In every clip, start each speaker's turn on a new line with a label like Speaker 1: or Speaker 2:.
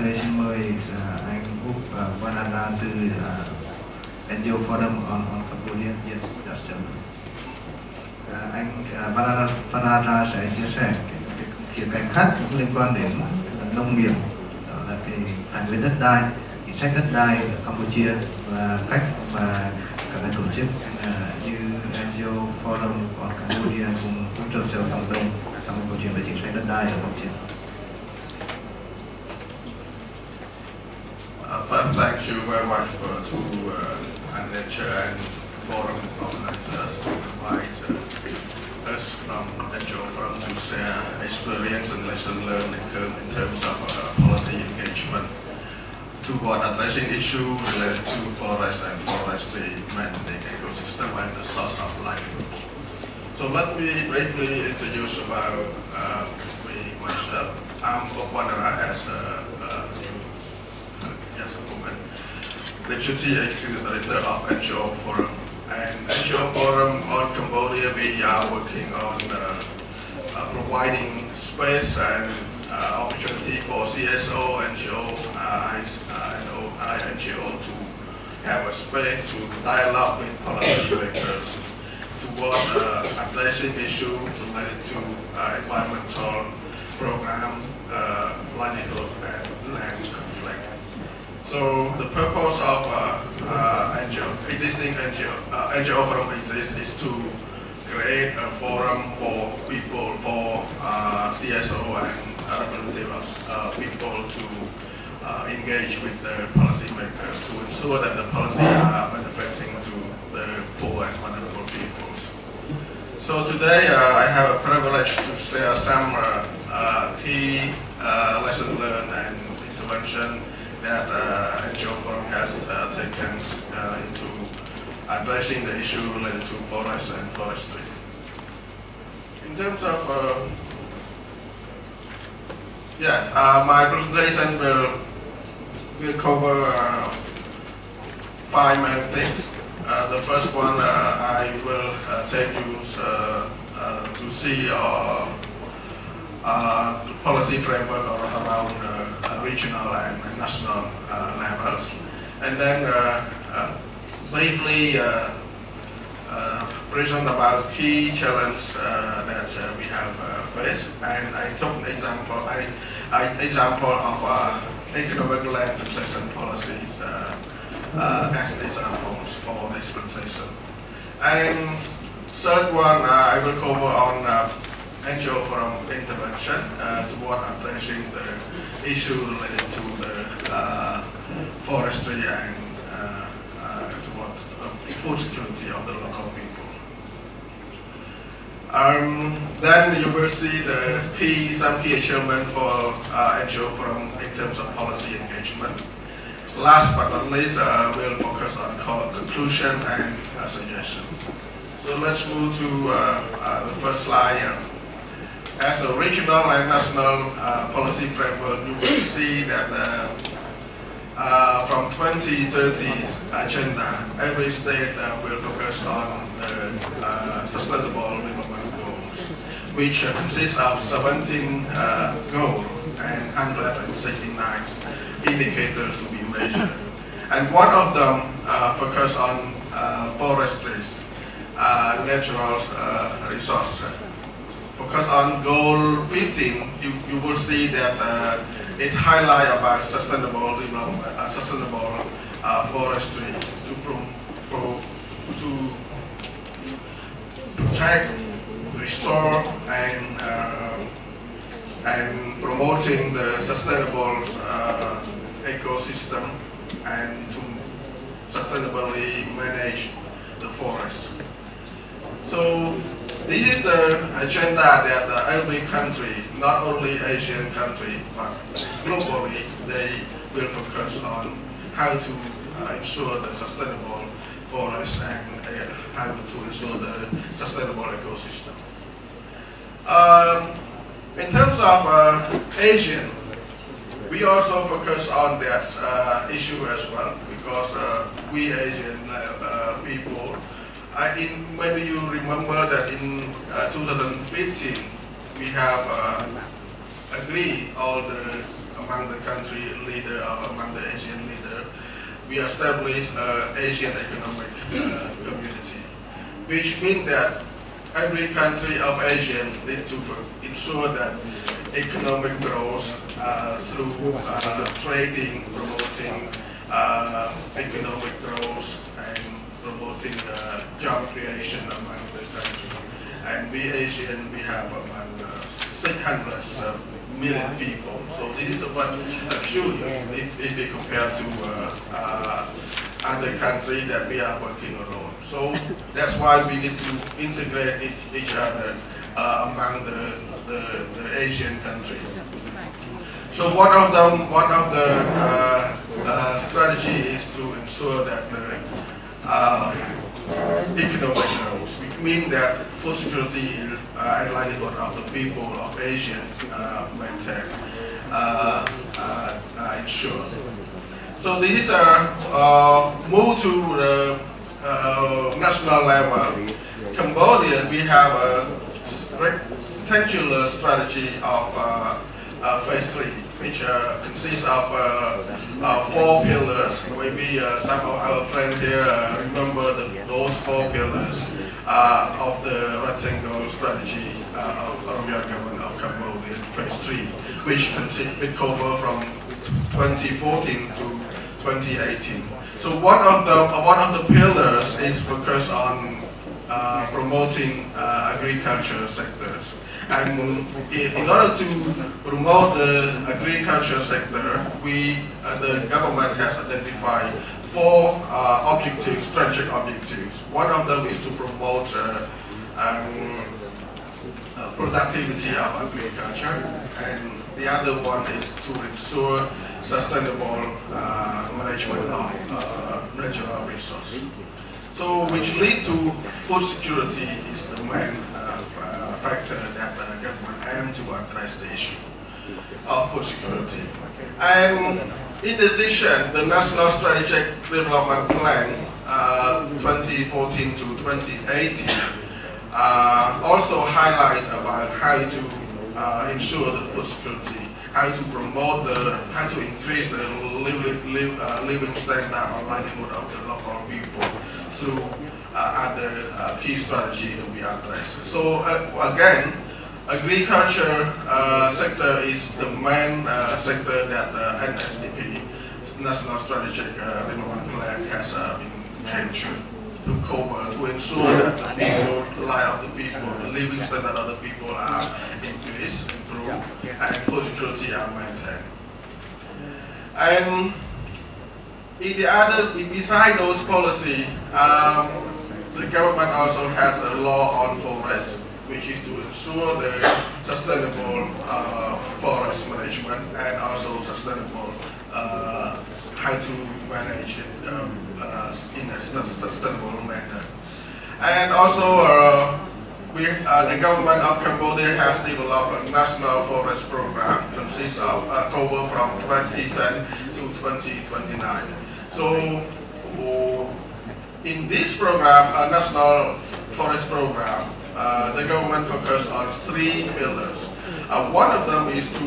Speaker 1: đây xin mời anh Ouk Vannara từ NGO Forum on Cambodia. Yes, that's anh Vannara sẽ chia sẻ cái khía cạnh khác cũng liên quan đến nông nghiệp, đó là cái tài nguyên đất đai, chính sách đất đai ở Campuchia và cách mà các cái tổ chức như NGO Forum on Cambodia cùng hỗ trợ cho cộng đồng trong câu chuyện về chính sách đất đai ở Campuchia.
Speaker 2: First, thank you very much to Nature and Forum organizers to invite us from NGO Forum to share experience and lesson learned in terms of policy engagement toward addressing issues related to forest and forestry, managing ecosystem and the source of livelihoods. So let me briefly introduce about myself. I'm Ouk Vannara as a woman, Deputy Executive Director of NGO Forum. And NGO Forum on Cambodia, we are working on providing space and opportunity for CSO, NGO, NGO to have a space to dialogue with policymakers toward addressing issues related to environmental program, livelihood, and land conflict. So the purpose of existing NGO Forum exists is to create a forum for people, for CSO and representatives of people to engage with the policymakers to ensure that the policy are benefiting to the poor and vulnerable peoples. So today I have a privilege to share some key lessons learned and intervention that NGO Forum has taken into addressing the issue related to forest and forestry. In terms of, my presentation will cover 5 main things. The first one I will take you to see the policy framework around regional and national levels, and then briefly present about key challenges that we have faced, and I took an example of economic land concession policies as examples for this presentation. And third one I will cover on NGO Forum intervention toward addressing the issue related to the forestry and toward food security of the local people. Then you will see some key achievements for NGO Forum in terms of policy engagement. Last but not least, we'll focus on conclusion and suggestion. So let's move to the first slide. As a regional and national policy framework, you will see that from 2030 agenda, every state will focus on the sustainable development goals, which consists of 17 goals and 169 indicators to be measured. And one of them focus on forestry, natural resources. Focus on goal 15, you will see that it highlights about sustainable development, sustainable forestry to protect, restore, and promoting the sustainable ecosystem and to sustainably manage the forest. So this is the agenda that every country, not only Asian country, but globally, they will focus on how to ensure the sustainable forest and how to ensure the sustainable ecosystem. In terms of Asian, we also focus on that issue as well, because we Asian people, maybe you remember that in 2015 we have agreed all the among the country leader or among the Asian leader, we established Asian Economic Community, which means that every country of Asia needs to ensure that economic growth through trading, promoting economic growth and promoting job creation among the country. And we Asian, we have among 600 million people. So this is what huge if we compare to other countries that we are working alone. So that's why we need to integrate each other among the Asian countries. So one of the strategy is to ensure that the economic growth, which means that food security and livelihood of the people of Asia maintain, ensured. So these are moved to the national level. Cambodia, we have a rectangular strategy of phase 3, which consists of 4 pillars. Maybe some of our friends here remember those 4 pillars of the rectangular strategy of Royal Government of Cambodia, phase 3, which cover from 2014 to 2018. So one of the pillars is focused on promoting agriculture sectors. And in order to promote the agriculture sector, the government has identified 4 objectives, strategic objectives. One of them is to promote productivity of agriculture, and the other one is to ensure sustainable management of natural resources. So which lead to food security is the main factor that the government aims to address the issue of food security. And in addition, the National Strategic Development Plan 2014 to 2018 also highlights about how to ensure the food security, how to promote how to increase the living standard or livelihood of the local people through other key strategy that we address. So again, agriculture sector is the main sector that the NSDP, National Strategic Development Plan, has been captured to cover, to ensure that the people, the life of the people, the living standard of the people are increased, improved, and food security are maintained. And beside those policies, the government also has a law on forest, which is to ensure the sustainable forest management and also sustainable how to manage it in a sustainable manner. And also, the government of Cambodia has developed a national forest program that consists of cover from 2010 to 2029. So, in this program, a national forest program, the government focuses on 3 pillars. One of them is to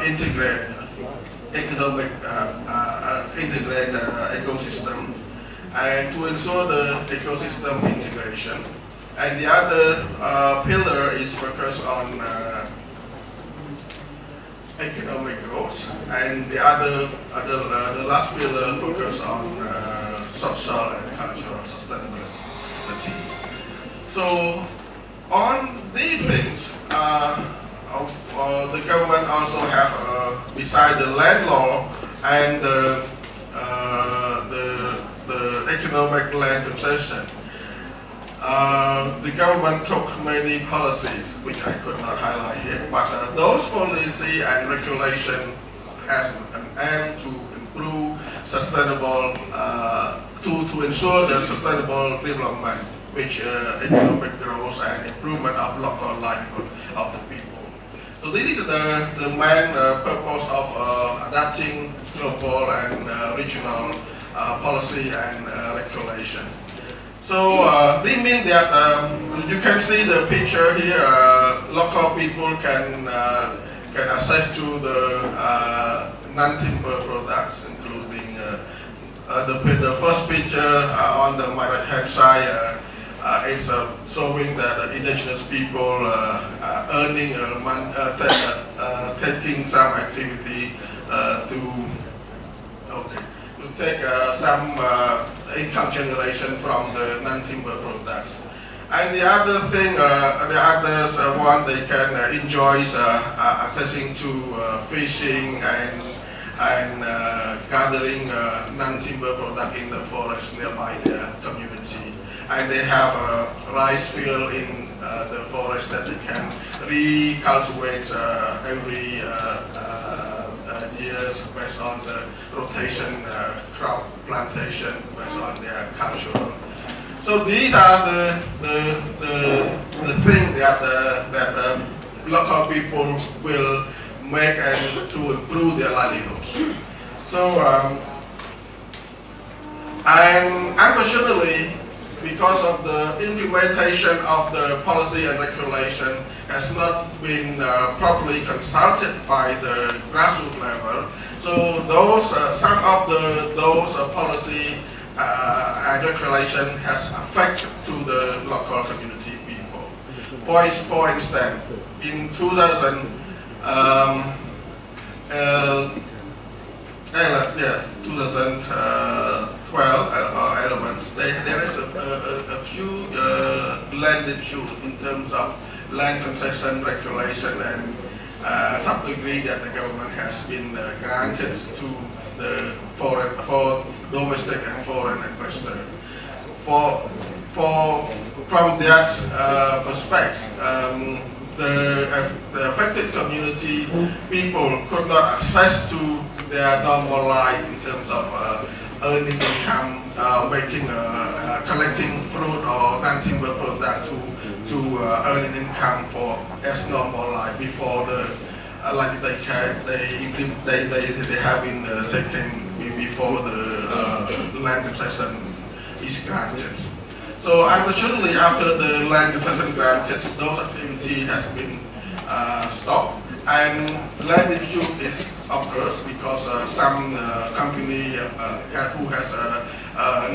Speaker 2: integrate ecosystem and to ensure the ecosystem integration. And the other pillar is focused on economic growth, and the last pillar focus on social and cultural sustainability. So on these things, the government also have, beside the land law and the economic land concession, the government took many policies, which I could not highlight here, but those policy and regulation has an aim to improve sustainable, to ensure the sustainable development, which economic growth and improvement of local livelihood of the people. So this is the main purpose of adapting global and regional policy and regulation. So this means that you can see the picture here. Local people can can access to the non-timber products, including the first picture on the my right-hand side. It's showing that indigenous people earning taking some activity to take some income generation from the non-timber products. And the other thing, the others one they can enjoy accessing to fishing and gathering non-timber product in the forest nearby their community. And they have a rice field in the forest that they can recultivate every years based on the rotation crop plantation based on their culture. So these are the thing that local people will make and to improve their livelihoods. So and unfortunately, because of the implementation of the policy and regulation has not been properly consulted by the grassroots level. So those some of those policy and regulation has affected to the local community people. For instance, in 2012 or 11, there is a few land issues in terms of land concession regulation and some degree that the government has been granted to the for domestic and foreign investors. From that perspective, the affected community people could not access to their normal life in terms of earning income, making, collecting fruit or non-timber product to earn an income for as normal life before the like they have been taken before the land concession is granted. So unfortunately, after the land concession granted, those activity has been stopped, and land issue is occurs because some company who has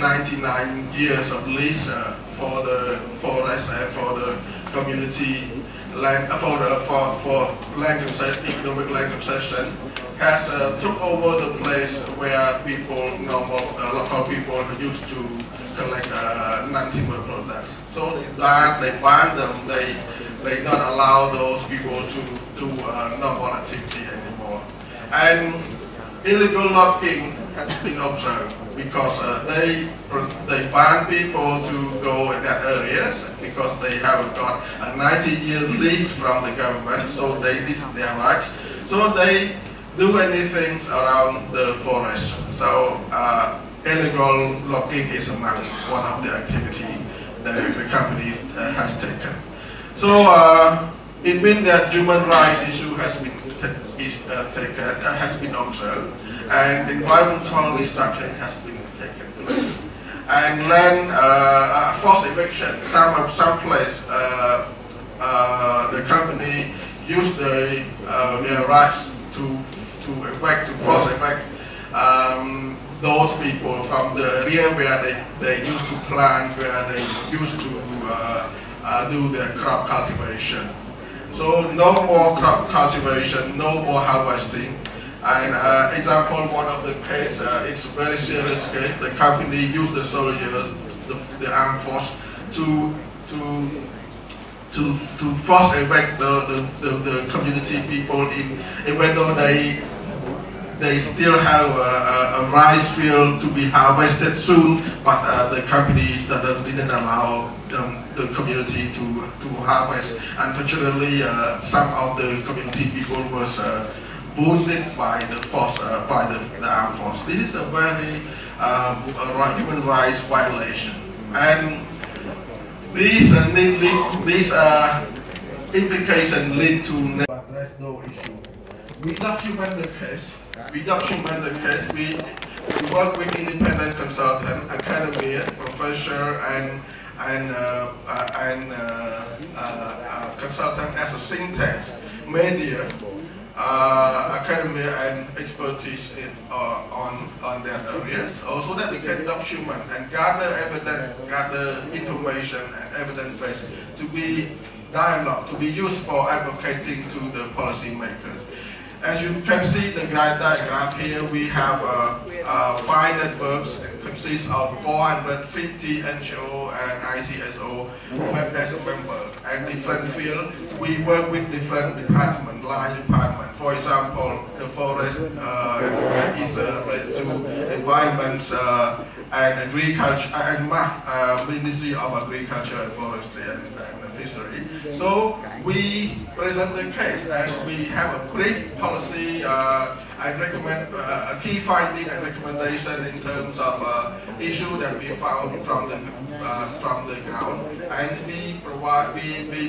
Speaker 2: 99 years of lease for the forest and for the community land for land concession, economic land concession, has took over the place where people, local people used to collect non-timber products. So they ban them. They not allow those people to do normal activity anymore. And illegal logging has been observed because they ban people to go in that areas because they have got a 90-year lease from the government, so they lease their rights. So they do anything around the forest. So illegal logging is among one of the activity that the company has taken. So it means that human rights issue has been taken, has been observed, and environmental destruction has been taken place. And land forced eviction, some place the company used their rights to evac, to force evac those people from the area where they used to plant, where they used to do their crop cultivation. So no more crop cultivation, no more harvesting. And example, one of the case, it's a very serious case. The company used the soldiers, the armed force, to force evac the community people even though they still have a rice field to be harvested soon, but the company didn't allow the community to harvest. Unfortunately, some of the community people was wounded by the force, by the armed force. This is a very human rights violation, and these implications lead to address no issue. We document the case. We work with independent consultant, academia, professor, and consultant as a think tank, media, academia and expertise on that areas, also that we can document and gather evidence, gather information and evidence base to be dialogue, to be used for advocating to the policy makers. As you can see the diagram here, we have 5 networks. It consists of 450 NGO and ICSO as a member and different fields. We work with different departments, line department. For example, the forest is related to environment and agriculture and math, Ministry of Agriculture and Forestry and Fishery. So we present the case and we have a brief policy and recommend a key finding and recommendation in terms of issue that we found from the ground, and we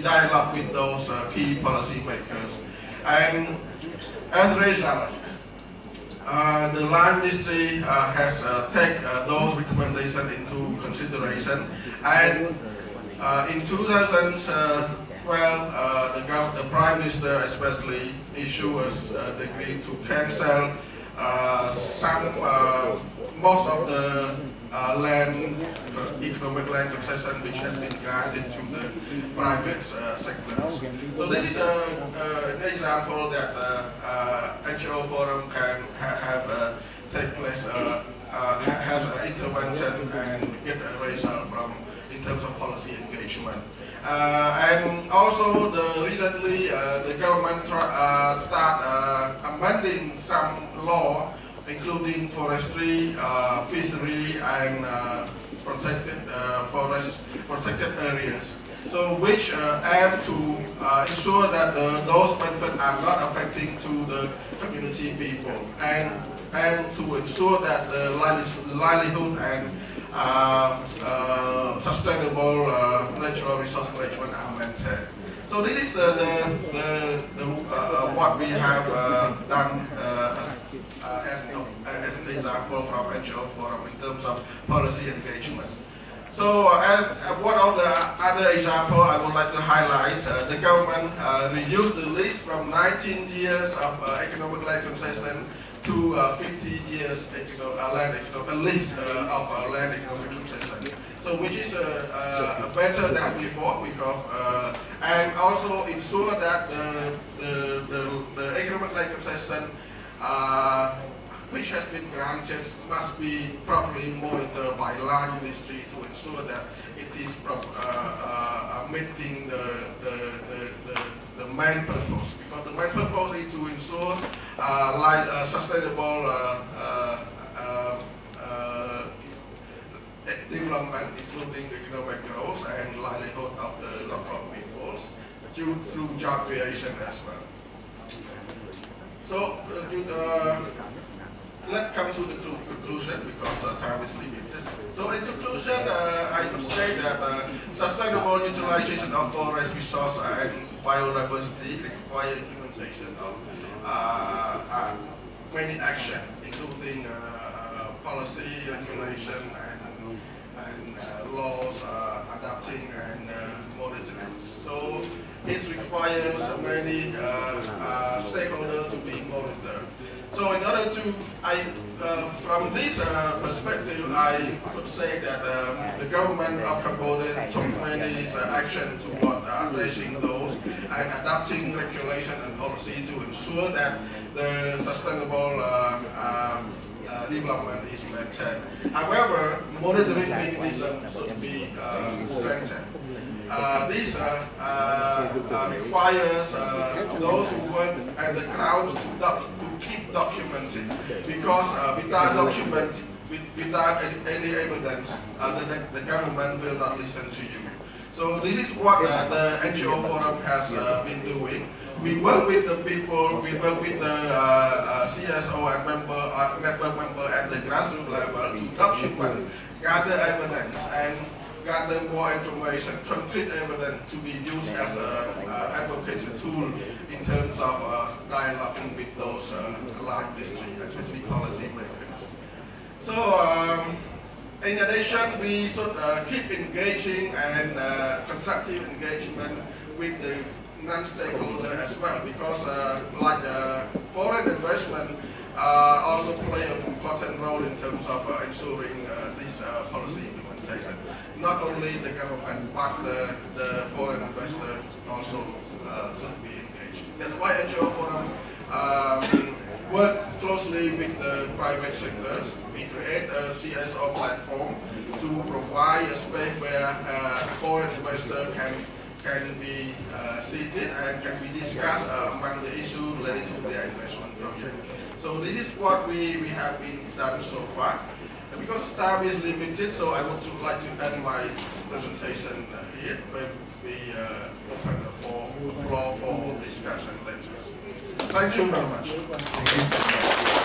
Speaker 2: dialogue with those key policy makers. And as a result, the Land Ministry has taken those recommendations into consideration, and in 2012, the Prime Minister especially issued a decree to cancel most of the economic land concession which has been granted to the private sector. So this is an example that NGO Forum can have take place, has an intervention and get a result from in terms of policy engagement. And also recently the government start amending some law, including forestry, fishery, and protected areas. So which aim to ensure that those benefits are not affecting to the community people, and to ensure that the livelihood and sustainable natural resource management are maintained. So this is what we have done as an example from NGO Forum in terms of policy engagement. So one of the other example I would like to highlight, the government reduced the list from 19 years of economic land concession to 50 years a list of land economic concession. So which is better than before, because and also ensure that the economic land concession which has been granted must be properly monitored by Land Ministry to ensure that it is meeting the main purpose. Because the main purpose is to ensure sustainable development, including economic growth and livelihood of the local peoples through job creation as well. So let's come to the conclusion, because time is limited. So in conclusion, I would say that sustainable utilization of forest resource and biodiversity require implementation of many actions, including policy, regulation, and laws, adapting and monitoring. So it requires many stakeholders to be monitored. So in order to, from this perspective, I could say that the government of Cambodia took many actions toward addressing those and adapting regulation and policy to ensure that the sustainable development is maintained. However, monitoring mechanism should be strengthened. This requires those who work at the ground to keep documenting, because without document, without any evidence, the government will not listen to you. So this is what the NGO Forum has been doing. We work with the people, we work with the CSO and network member at the grassroots level to document, gather evidence, and gather more information, concrete evidence to be used as an advocacy tool in terms of dialoguing with those large districts, especially policy makers. So in addition, we should keep engaging and constructive engagement with the non-stakeholder as well, because foreign investment also play an important role in terms of ensuring this policy implementation. Not only the government, but the foreign investor also should be engaged. That's why NGO Forum work closely with the private sectors. We create a CSO platform to provide a space where foreign investor can be seated and can be discussed among the issues related to their investment project. So this is what we have been done so far. And because time is limited, so I would like to end my presentation here, but we open the floor for discussion later. Thank you very much.